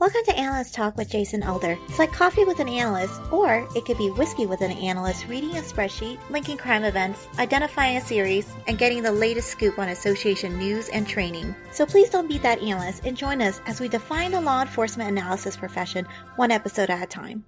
Welcome to Analyst Talk with Jason Elder. It's like coffee with an analyst, or it could be whiskey with an analyst reading a spreadsheet, linking crime events, identifying a series, and getting the latest scoop on association news and training. So please don't beat that analyst and join us as we define the law enforcement analysis profession one episode at a time.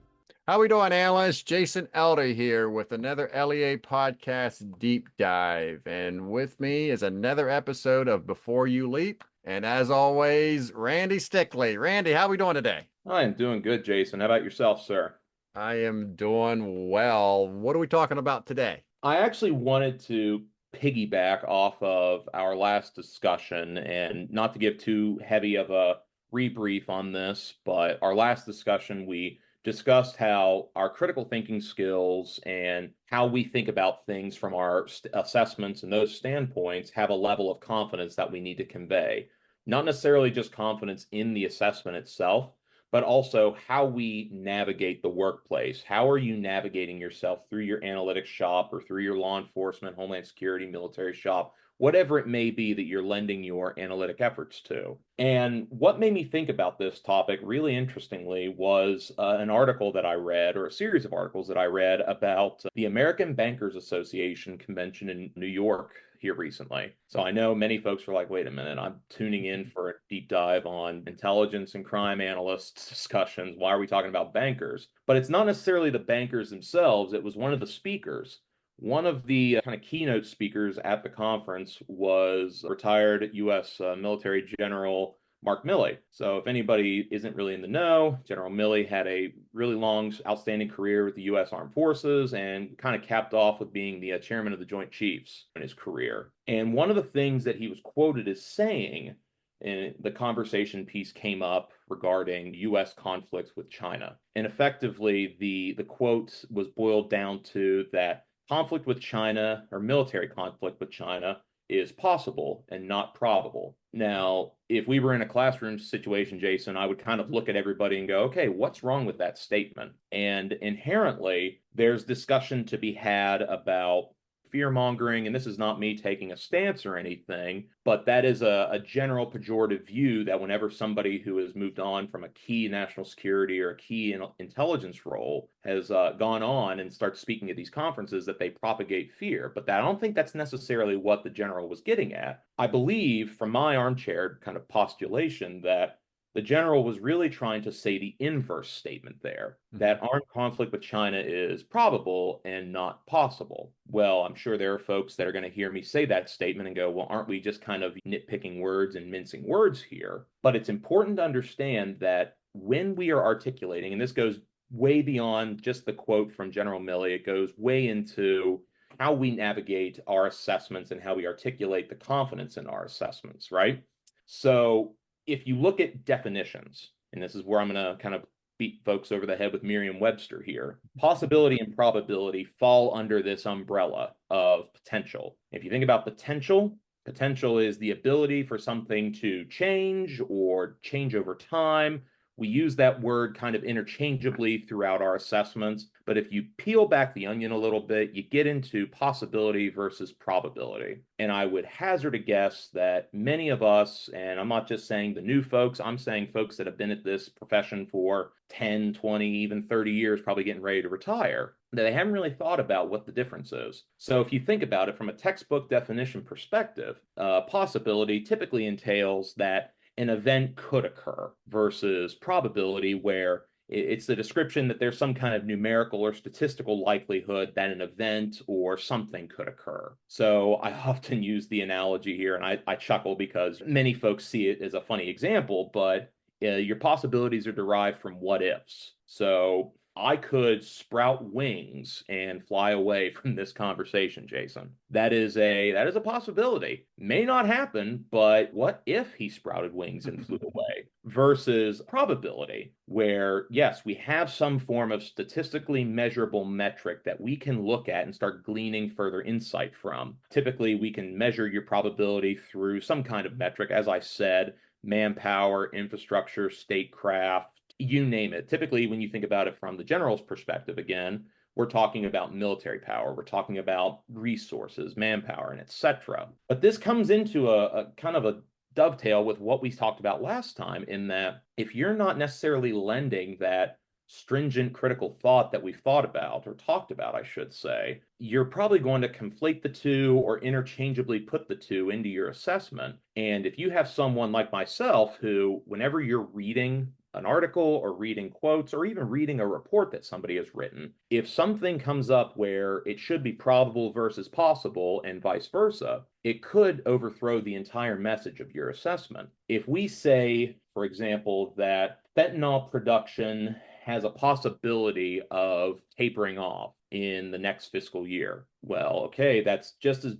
How we doing, analysts? Jason Elder here with another LEA podcast deep dive. And with me is another episode of Before You Leap. And as always, Randy Stickley. Randy, how we doing today? I am doing good, Jason. How about yourself, sir? I am doing well. What are we talking about today? I actually wanted to piggyback off of our last discussion and not to give too heavy of a rebrief on this, but our last discussion, we discussed how our critical thinking skills and how we think about things from our assessments and those standpoints have a level of confidence that we need to convey. Not necessarily just confidence in the assessment itself, but also how we navigate the workplace. How are you navigating yourself through your analytics shop or through your law enforcement, homeland security, military shop, whatever it may be that you're lending your analytic efforts to. And what made me think about this topic really interestingly was an article that I read, or a series of articles that I read about the American Bankers Association convention in New York here recently. So I know many folks were like, wait a minute, I'm tuning in for a deep dive on intelligence and crime analysts discussions. Why are we talking about bankers? But it's not necessarily the bankers themselves. It was one of the speakers. One of the kind of keynote speakers at the conference was retired U.S. military general Mark Milley. So if anybody isn't really in the know, General Milley had a really long, outstanding career with the U.S. Armed Forces and kind of capped off with being the chairman of the Joint Chiefs in his career. And one of the things that he was quoted as saying in the conversation piece came up regarding U.S. conflicts with China. And effectively, the quote was boiled down to that conflict with China, or military conflict with China, is possible and not probable. Now, if we were in a classroom situation, Jason, I would kind of look at everybody and go, okay, what's wrong with that statement? And inherently, there's discussion to be had about fear mongering, and this is not me taking a stance or anything, but that is a general pejorative view that whenever somebody who has moved on from a key national security or a key intelligence role has gone on and starts speaking at these conferences, that they propagate fear. But I don't think that's necessarily what the general was getting at. I believe, from my armchair kind of postulation, that the general was really trying to say the inverse statement there, that armed conflict with China is probable and not possible. Well, I'm sure there are folks that are going to hear me say that statement and go, well, aren't we just kind of nitpicking words and mincing words here? But it's important to understand that when we are articulating, and this goes way beyond just the quote from General Milley, it goes way into how we navigate our assessments and how we articulate the confidence in our assessments, right? So if you look at definitions, and this is where I'm going to kind of beat folks over the head with Merriam-Webster here, possibility and probability fall under this umbrella of potential. If you think about potential, potential is the ability for something to change or change over time. We use that word kind of interchangeably throughout our assessments, but if you peel back the onion a little bit, you get into possibility versus probability. And I would hazard a guess that many of us, and I'm not just saying the new folks, I'm saying folks that have been at this profession for 10, 20, even 30 years, probably getting ready to retire, that they haven't really thought about what the difference is. So if you think about it from a textbook definition perspective, possibility typically entails that an event could occur versus probability, where it's the description that there's some kind of numerical or statistical likelihood that an event or something could occur. So I often use the analogy here, and I chuckle because many folks see it as a funny example, but your possibilities are derived from what ifs. So I could sprout wings and fly away from this conversation, Jason. That is a possibility. May not happen, but what if he sprouted wings and flew away? Versus probability, where yes, we have some form of statistically measurable metric that we can look at and start gleaning further insight from. Typically, we can measure your probability through some kind of metric, as I said, manpower, infrastructure, statecraft, you name it. Typically, when you think about it from the general's perspective, again, we're talking about military power, we're talking about resources, manpower, and etc. But this comes into a kind of a dovetail with what we talked about last time, in that if you're not necessarily lending that stringent critical thought that we've thought about, or talked about, I should say, you're probably going to conflate the two or interchangeably put the two into your assessment. And if you have someone like myself who, whenever you're reading an article or reading quotes or even reading a report that somebody has written, if something comes up where it should be probable versus possible and vice versa, it could overthrow the entire message of your assessment. If we say, for example, that fentanyl production has a possibility of tapering off in the next fiscal year. Well, okay, that's just as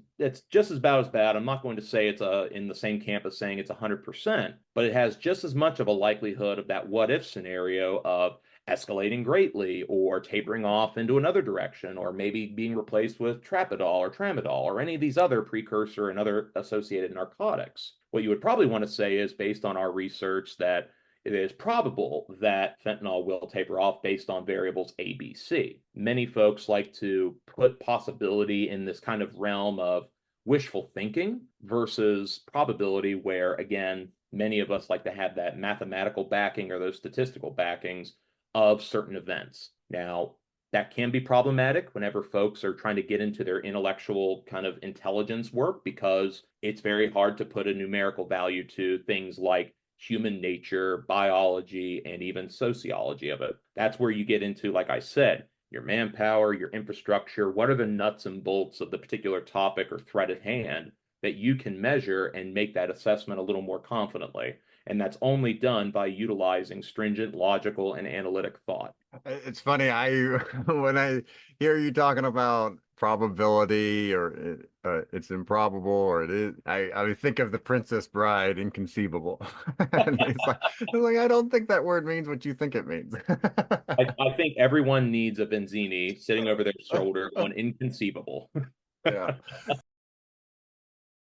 bad. I'm not going to say it's in the same camp as saying it's 100%, but it has just as much of a likelihood of that what if scenario of escalating greatly or tapering off into another direction, or maybe being replaced with trapadol or tramadol or any of these other precursor and other associated narcotics. What you would probably want to say is, based on our research, that it is probable that fentanyl will taper off based on variables A, B, C. Many folks like to put possibility in this kind of realm of wishful thinking versus probability, where, again, many of us like to have that mathematical backing or those statistical backings of certain events. Now, that can be problematic whenever folks are trying to get into their intellectual kind of intelligence work, because it's very hard to put a numerical value to things like human nature, biology, and even sociology of it. That's where you get into, like I said, your manpower, your infrastructure, what are the nuts and bolts of the particular topic or threat at hand that you can measure and make that assessment a little more confidently. And that's only done by utilizing stringent, logical, and analytic thought. It's funny, I when I hear you talking about probability, or it's improbable, or it is, I think of The Princess Bride, inconceivable. And it's like I don't think that word means what you think it means. I think everyone needs a Benzini sitting over their shoulder on inconceivable. Yeah.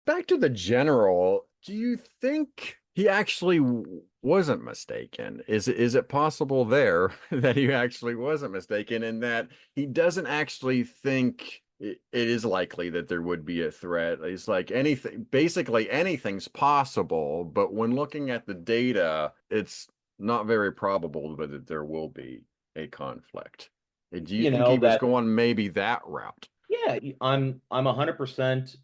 Back to the general, do you think he actually wasn't mistaken? Is it possible there that he actually wasn't mistaken, and that he doesn't actually think it is likely that there would be a threat? It's like anything, basically anything's possible, but when looking at the data, it's not very probable that there will be a conflict. Do you You think he know was that going maybe that route? Yeah, I'm 100%,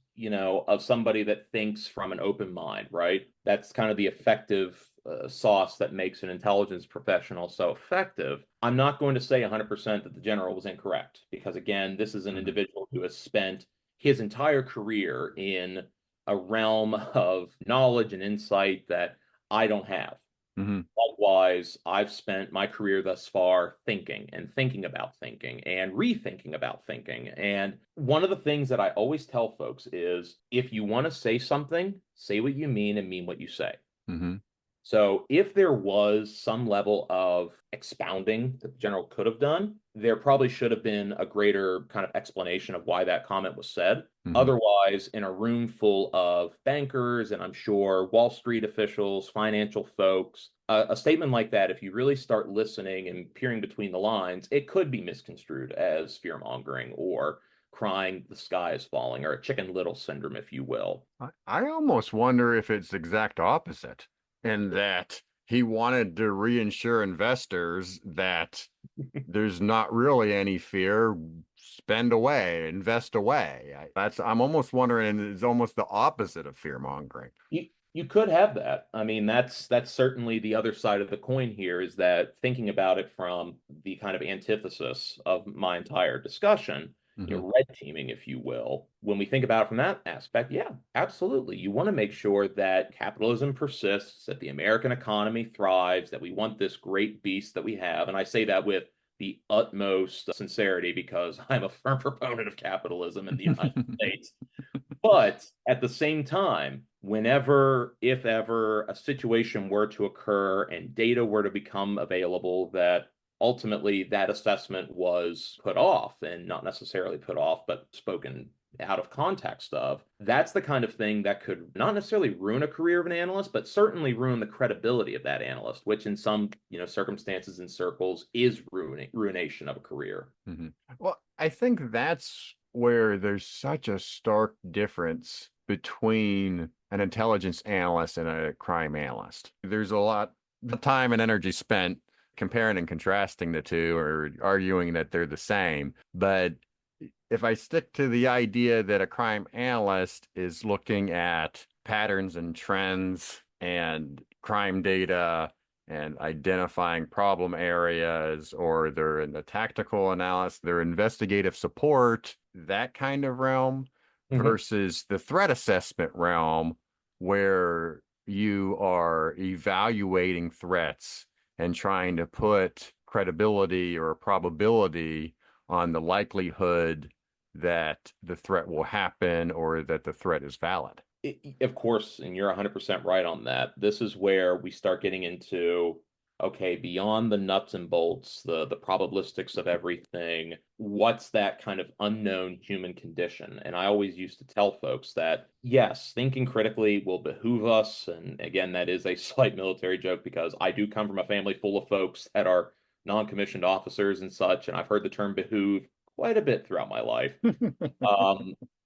of somebody that thinks from an open mind, right? That's kind of the effective sauce that makes an intelligence professional so effective. I'm not going to say 100% that the general was incorrect, because again, this is an Mhm. individual who has spent his entire career in a realm of knowledge and insight that I don't have. Mhm. Likewise, I've spent my career thus far thinking and thinking about thinking and rethinking about thinking. And one of the things that I always tell folks is, if you want to say something, say what you mean and mean what you say. Mhm. So if there was some level of expounding that the general could have done, there probably should have been a greater kind of explanation of why that comment was said. Mhm. Otherwise, in a room full of bankers and I'm sure Wall Street officials, financial folks, a statement like that, if you really start listening and peering between the lines, it could be misconstrued as fear mongering or crying the sky is falling, or a chicken little syndrome, if you will. I almost wonder if it's the exact opposite, in that he wanted to reinsure investors that there's not really any fear, spend away, invest away. I'm almost wondering it's almost the opposite of fear mongering. You could have that. I mean, that's certainly the other side of the coin here, is that thinking about it from the kind of antithesis of my entire discussion, Hmm. red teaming, if you will. When we think about it from that aspect, yeah, absolutely. You want to make sure that capitalism persists, that the American economy thrives, that we want this great beast that we have. And I say that with the utmost sincerity, because I'm a firm proponent of capitalism in the United States. But at the same time, whenever, if ever, a situation were to occur and data were to become available that ultimately that assessment was put off, and not necessarily put off, but spoken out of context of, that's the kind of thing that could not necessarily ruin a career of an analyst, but certainly ruin the credibility of that analyst, which in some, circumstances and circles is ruination of a career. Hmm. Well, I think that's where there's such a stark difference between an intelligence analyst and a crime analyst. There's a lot of time and energy spent comparing and contrasting the two or arguing that they're the same. But if I stick to the idea that a crime analyst is looking at patterns and trends and crime data and identifying problem areas, or they're in the tactical analysis, they're investigative support, that kind of realm, versus the threat assessment realm where you are evaluating threats and trying to put credibility or probability on the likelihood that the threat will happen or that the threat is valid. Of course, and you're 100% right on that. This is where we start getting into, okay, beyond the nuts and bolts, the probabilistics of everything, what's that kind of unknown human condition? And I always used to tell folks that, yes, thinking critically will behoove us. And again, that is a slight military joke because I do come from a family full of folks that are non-commissioned officers and such, and I've heard the term behoove quite a bit throughout my life.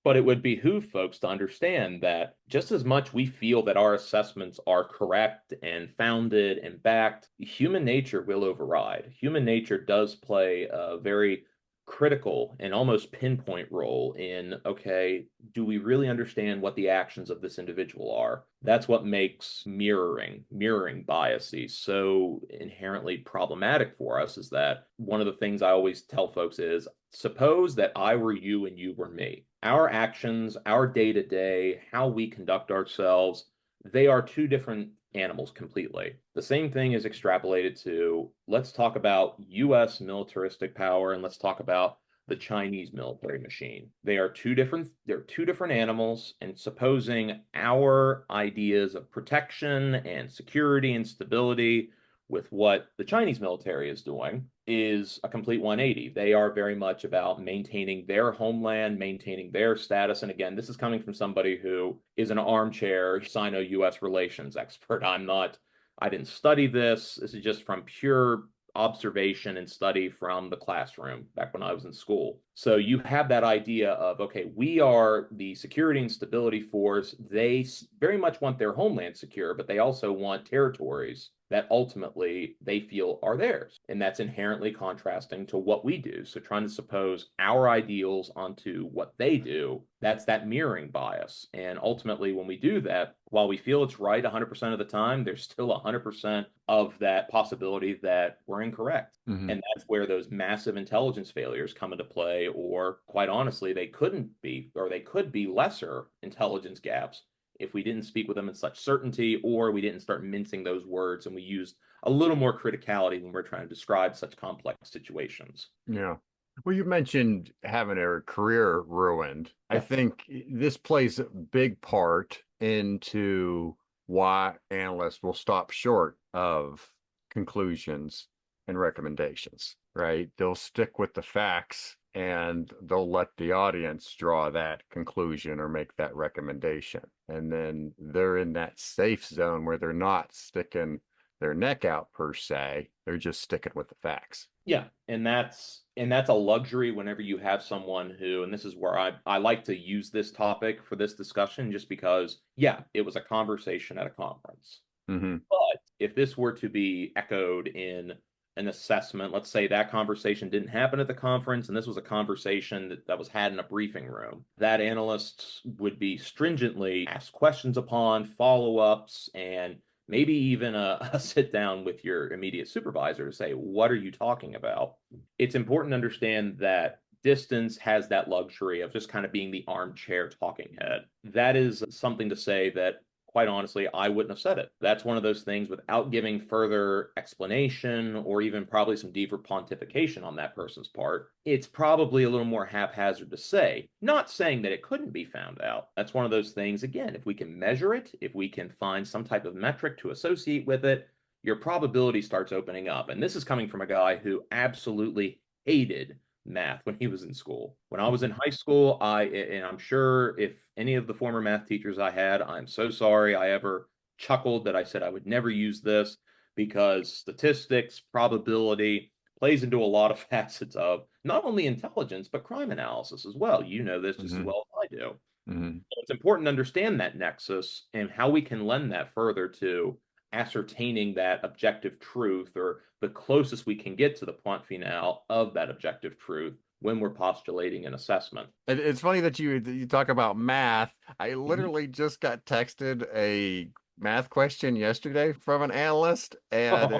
But it would behoove folks to understand that just as much we feel that our assessments are correct and founded and backed, human nature will override. Human nature does play a very critical and almost pinpoint role in, okay, do we really understand what the actions of this individual are? That's what makes mirroring biases so inherently problematic for us, is that one of the things I always tell folks is, suppose that I were you and you were me. Our actions, our day-to-day, how we conduct ourselves, they are two different animals completely. The same thing is extrapolated to, let's talk about US militaristic power and let's talk about the Chinese military machine. They're two different animals, and supposing our ideas of protection and security and stability with what the Chinese military is doing is a complete 180. They are very much about maintaining their homeland, maintaining their status. And again, this is coming from somebody who is an armchair Sino-US relations expert. I didn't study this. This is just from pure observation and study from the classroom back when I was in school. So you have that idea of, okay, we are the security and stability force. They very much want their homeland secure, but they also want territories that ultimately they feel are theirs. And that's inherently contrasting to what we do. So trying to suppose our ideals onto what they do, that's that mirroring bias. And ultimately, when we do that, while we feel it's right 100% of the time, there's still 100% of that possibility that we're incorrect. Mm-hmm. And that's where those massive intelligence failures come into play, or quite honestly, they couldn't be, or they could be lesser intelligence gaps if we didn't speak with them in such certainty, or we didn't start mincing those words and we used a little more criticality when we're trying to describe such complex situations. Yeah. Well, you mentioned having a career ruined. Yeah. I think this plays a big part into why analysts will stop short of conclusions and recommendations, right? They'll stick with the facts and they'll let the audience draw that conclusion or make that recommendation. And then they're in that safe zone where they're not sticking their neck out per se. They're just sticking with the facts. Yeah, and that's a luxury whenever you have someone who, and this is where I like to use this topic for this discussion, just because, yeah, it was a conversation at a conference. Mm-hmm. But if this were to be echoed in an assessment, let's say that conversation didn't happen at the conference and this was a conversation that was had in a briefing room, that analyst would be stringently asked questions upon, follow-ups, and maybe even a sit down with your immediate supervisor to say, what are you talking about? It's important to understand that distance has that luxury of just kind of being the armchair talking head. That is something to say that, quite honestly, I wouldn't have said it. That's one of those things without giving further explanation or even probably some deeper pontification on that person's part. It's probably a little more haphazard to say, not saying that it couldn't be found out. That's one of those things, again, if we can measure it, if we can find some type of metric to associate with it, your probability starts opening up. And this is coming from a guy who absolutely hated math when he was in school. When I was in high school, and I'm sure if any of the former math teachers I had, I'm so sorry I ever chuckled that I said I would never use this, because statistics, probability plays into a lot of facets of not only intelligence, but crime analysis as well. You know this just as well as I do. Mhm. So it's important to understand that nexus and how we can lend that further to ascertaining that objective truth, or the closest we can get to the point finale of that objective truth when we're postulating an assessment. It's funny that you talk about math. I Mhm. literally just got texted a math question yesterday from an analyst, and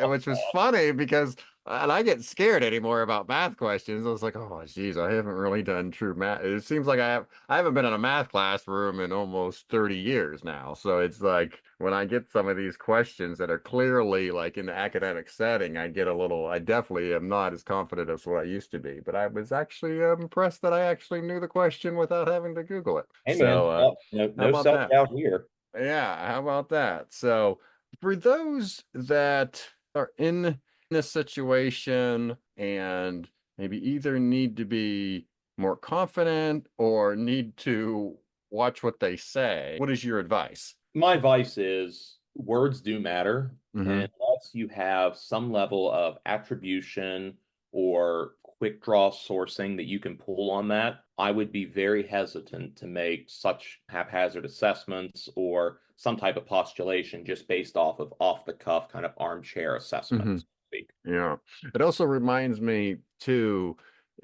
which was funny because, and I get scared anymore about math questions. I was like, oh, geez, I haven't really done true math. It seems like I haven't been in a math classroom in almost 30 years now. So it's like when I get some of these questions that are clearly like in the academic setting, I definitely am not as confident as what I used to be. But I was actually impressed that I actually knew the question without having to Google it. Hey man, So, no, how no about that? self-doubt here. Yeah, how about that? So, for those that are in a situation and maybe either need to be more confident or need to watch what they say, what is your advice? My advice is words do matter. Mm-hmm. And unless you have some level of attribution or quick draw sourcing that you can pull on that, I would be very hesitant to make such haphazard assessments or some type of postulation just based off the cuff kind of armchair assessment, Mm-hmm. so to speak. Yeah. It also reminds me too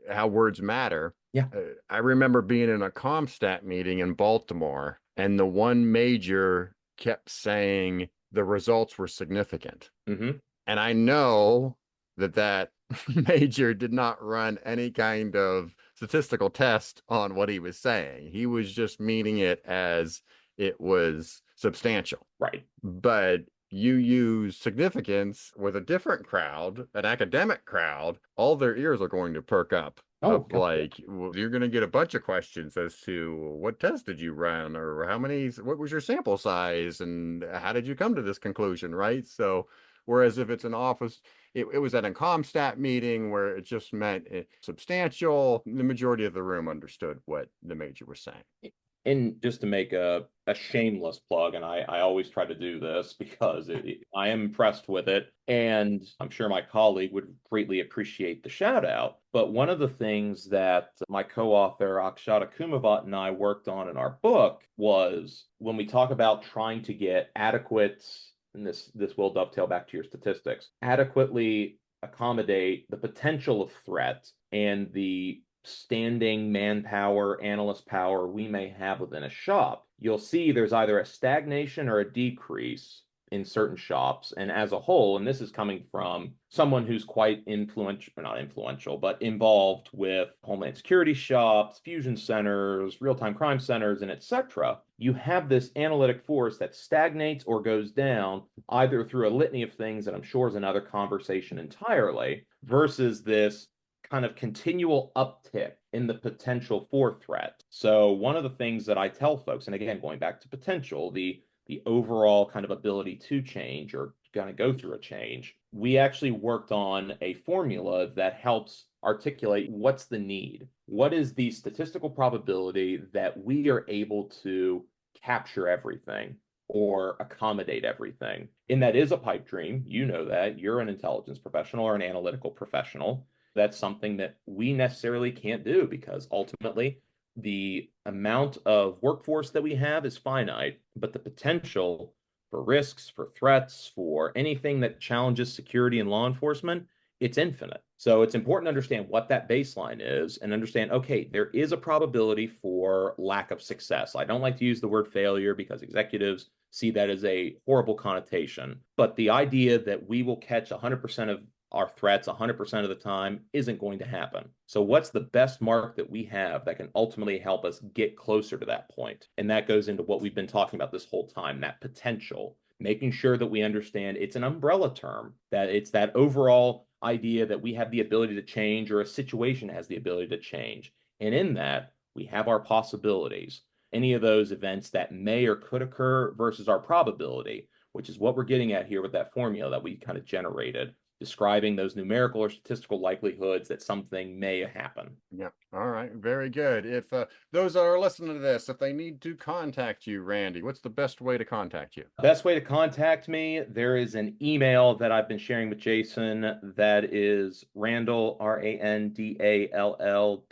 how words matter. Yeah. I remember being in a Comstat meeting in Baltimore, and the one major kept saying the results were significant. Hmm. And I know that major did not run any kind of statistical test on what he was saying. He was just meaning it as it was substantial. Right. But you use significance with a different crowd, an academic crowd, all their ears are going to perk up. Oh, Of God. like, well, you're going to get a bunch of questions as to what test did you run, or what was your sample size, and how did you come to this conclusion, right? So, whereas if it's an office, it was at a Comstat meeting where it just meant substantial, the majority of the room understood what the major was saying. And just to make a shameless plug, and I always try to do this because I am impressed with it, and I'm sure my colleague would greatly appreciate the shout out. But one of the things that my co-author Akshata Kumavat and I worked on in our book was when we talk about trying to get adequate, and this will dovetail back to your statistics, adequately accommodate the potential of threat and the standing manpower, analyst power we may have within a shop, you'll see there's either a stagnation or a decrease in certain shops. And as a whole, and this is coming from someone who's quite influential, or not influential, but involved with Homeland Security shops, fusion centers, real-time crime centers, and etc., you have this analytic force that stagnates or goes down either through a litany of things that I'm sure is another conversation entirely, versus this kind of continual uptick in the potential for threat. So one of the things that I tell folks, and again, going back to potential, the overall kind of ability to change or kind of go through a change, we actually worked on a formula that helps articulate what's the need. What is the statistical probability that we are able to capture everything or accommodate everything? And that is a pipe dream. You know that. You're an intelligence professional or an analytical professional. That's something that we necessarily can't do because ultimately the amount of workforce that we have is finite, but the potential for risks, for threats, for anything that challenges security and law enforcement, it's infinite. So it's important to understand what that baseline is and understand, okay, there is a probability for lack of success. I don't like to use the word failure because executives see that as a horrible connotation. But the idea that we will catch 100% of our threats 100% of the time isn't going to happen. So, what's the best mark that we have that can ultimately help us get closer to that point? And that goes into what we've been talking about this whole time, that potential, making sure that we understand it's an umbrella term, that it's that overall idea that we have the ability to change or a situation has the ability to change. And in that, we have our possibilities, any of those events that may or could occur versus our probability, which is what we're getting at here with that formula that we kind of generated, describing those numerical or statistical likelihoods that something may happen. Yeah. All right. Very good. If those that are listening to this, if they need to contact you, Randy, what's the best way to contact you? Best way to contact me, there is an email that I've been sharing with Jason that is Randall, Randall,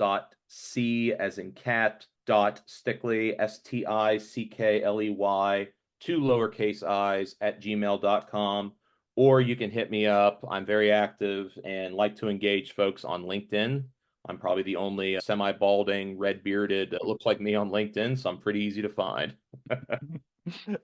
.c as in cat, Stickley, Stickley, 2 lowercase i's at gmail.com. Or you can hit me up. I'm very active and like to engage folks on LinkedIn. I'm probably the only semi-balding, red-bearded that looks like me on LinkedIn, so I'm pretty easy to find. And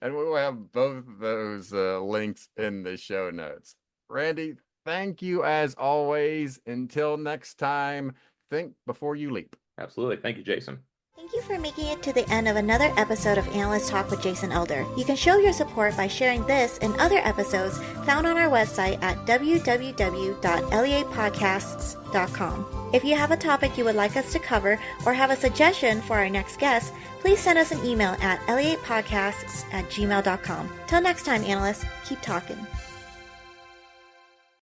we will have both of those links in the show notes. Randy, thank you as always. Until next time, think before you leap. Absolutely. Thank you, Jason. Thank you for making it to the end of another episode of Analyst Talk with Jason Elder. You can show your support by sharing this and other episodes found on our website at www.leapodcasts.com. If you have a topic you would like us to cover or have a suggestion for our next guest, please send us an email at leapodcasts@gmail.com. Till next time, analysts, keep talking.